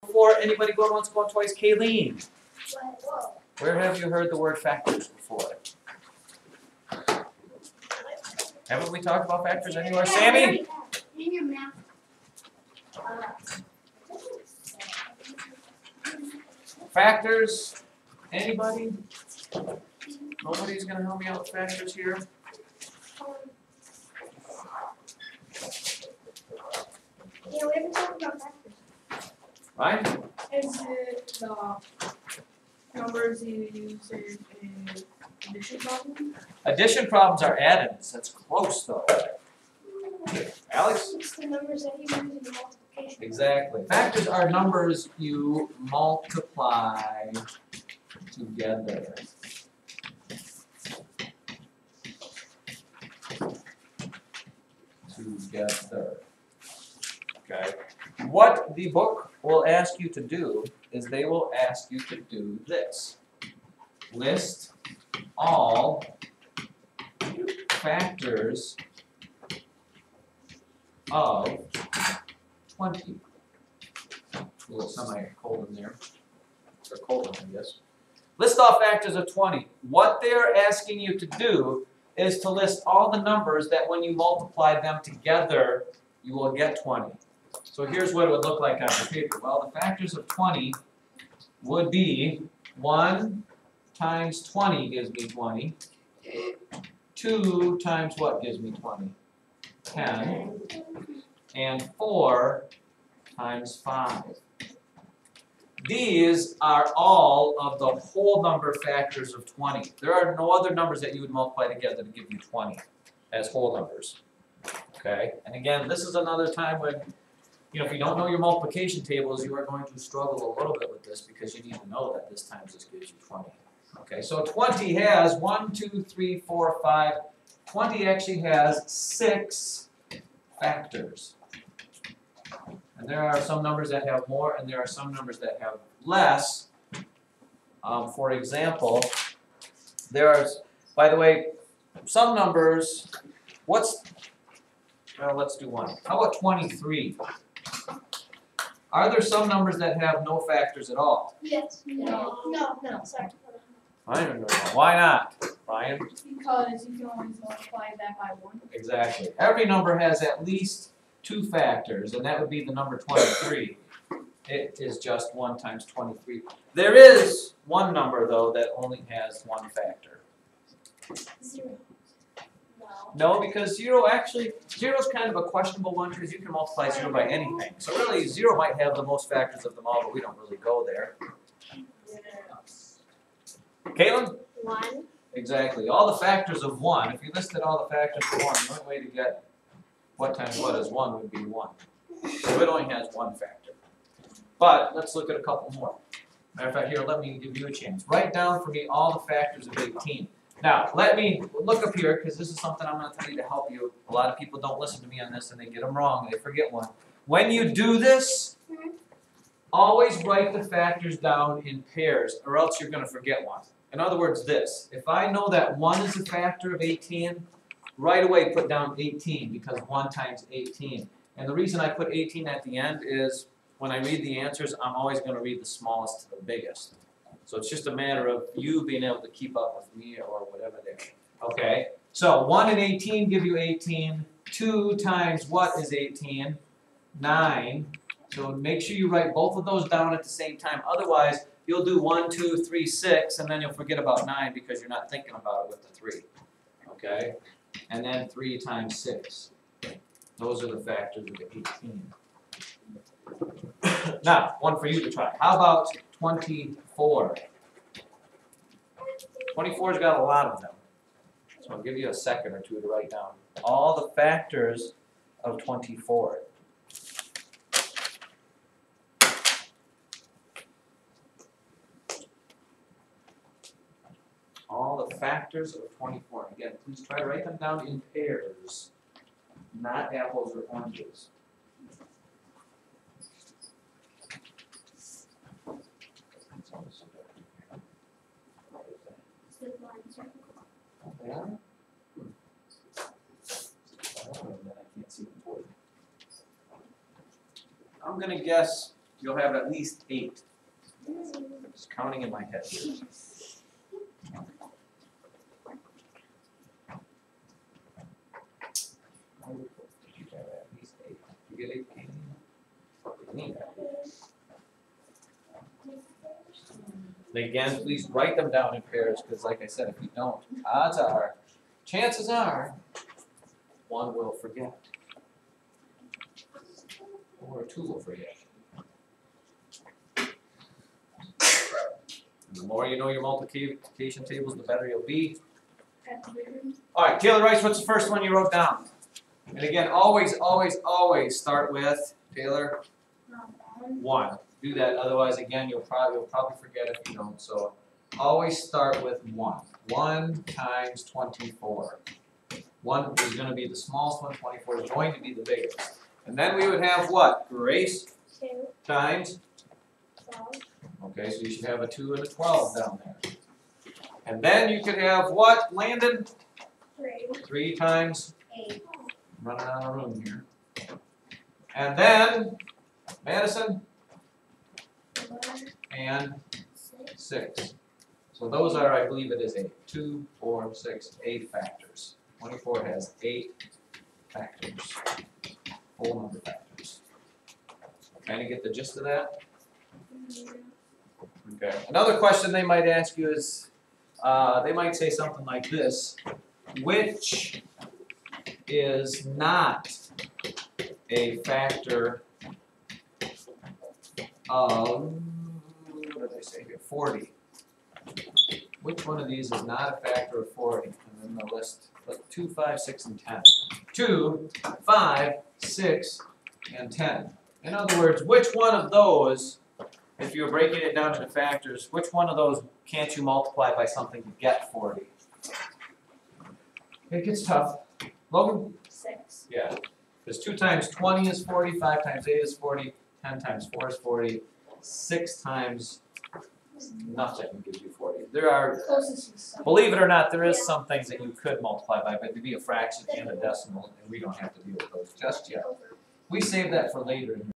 Before anybody going once, going twice? Kayleen, where have you heard the word factors before? Haven't we talked about factors anywhere? Sammy? In your mouth. Factors? Anybody? Nobody's going to help me out with factors here? Yeah, we haven't talked about factors. Right? Is it the numbers you use in addition problem? Addition problems are add-ins. That's close though. Alex? It's the numbers that you use in the multiplication. Exactly. Factors are numbers you multiply together. Okay. What the book will ask you to do is they will ask you to do this. List all factors of 20. A little semicolon there. Or colon, I guess. List all factors of 20. What they're asking you to do is to list all the numbers that when you multiply them together, you will get 20. So here's what it would look like on the paper. Well, the factors of 20 would be 1 times 20 gives me 20. 2 times what gives me 20? 10. And 4 times 5. These are all of the whole number factors of 20. There are no other numbers that you would multiply together to give you 20 as whole numbers. Okay? And again, this is another time when, if you don't know your multiplication tables, you are going to struggle a little bit with this because you need to know that this times this gives you 20. Okay, so 20 has 1, 2, 3, 4, 5. 20 actually has 6 factors. And there are some numbers that have more, and there are some numbers that have less. For example, there are, by the way, some numbers, well, let's do one. How about 23? Are there some numbers that have no factors at all? Yes. No, sorry. I don't know. Why not, Ryan? Because you can always multiply that by 1. Exactly. Every number has at least 2 factors, and that would be the number 23. It is just 1 times 23. There is one number, though, that only has 1 factor. 0. No, because 0 is kind of a questionable one because you can multiply 0 by anything. So really, 0 might have the most factors of them all, but we don't really go there. Caitlin? 1. Exactly. All the factors of 1. If you listed all the factors of 1, the only way to get what times what is 1 would be 1. So it only has 1 factor. But let's look at a couple more. Matter of fact, here, let me give you a chance. Write down for me all the factors of 18. Now, let me look up here, because this is something I'm going to tell you to help you. A lot of people don't listen to me on this, and they get them wrong. They forget one. When you do this, always write the factors down in pairs, or else you're going to forget one. In other words, this. If I know that 1 is a factor of 18, right away put down 18, because 1 times 18. And the reason I put 18 at the end is when I read the answers, I'm always going to read the smallest to the biggest. So it's just a matter of you being able to keep up with me or whatever there. Okay? So 1 and 18 give you 18. 2 times what is 18? 9. So make sure you write both of those down at the same time. Otherwise, you'll do 1, 2, 3, 6, and then you'll forget about 9 because you're not thinking about it with the 3. Okay? And then 3 times 6. Those are the factors of 18. Now, one for you to try. How about 24? 24's got a lot of them. So I'll give you a second or two to write down all the factors of 24. All the factors of 24. Again, please try to write them down in pairs, not apples or oranges. Yeah. I'm going to guess you'll have at least 8. Just counting in my head here. You have at least 8. You get 8, Katie? You need that. And again, please write them down in pairs, because like I said, if you don't, chances are, one will forget. Or 2 will forget. And the more you know your multiplication tables, the better you'll be. Alright, Taylor Rice, what's the first one you wrote down? And again, always start with, Taylor, 1. Do that, otherwise again you'll probably forget if you don't. So always start with 1. 1 times 24. 1 is going to be the smallest one, 24 is going to be the biggest. And then we would have what? Grace 2, times, 12, okay, so you should have a 2 and a 12 down there. And then you could have what, Landon? 3, 3 times, 8, I'm running out of room here. And then, Madison, 11, and 6, 6. So those are, I believe it is 8. 2, 4, 6, 8 factors. 24 has 8 factors. Whole number factors. Kind of get the gist of that? Okay. Another question they might ask you is, they might say something like this: which is not a factor of, what did they say here, 40? Which one of these is not a factor of 40? And then the list, like 2, 5, 6, and 10. 2, 5, 6, and 10. In other words, which one of those, if you're breaking it down into factors, which one of those can't you multiply by something to get 40? It gets tough. Logan? 6. Yeah. Because 2 times 20 is 40, 5 times 8 is 40, 10 times 4 is 40, 6 times nothing gives you 40. There are, Closest is 7. believe it or not, there is some things that you could multiply by, but to be a fraction and a decimal, and we don't have to deal with those just yet. We save that for later in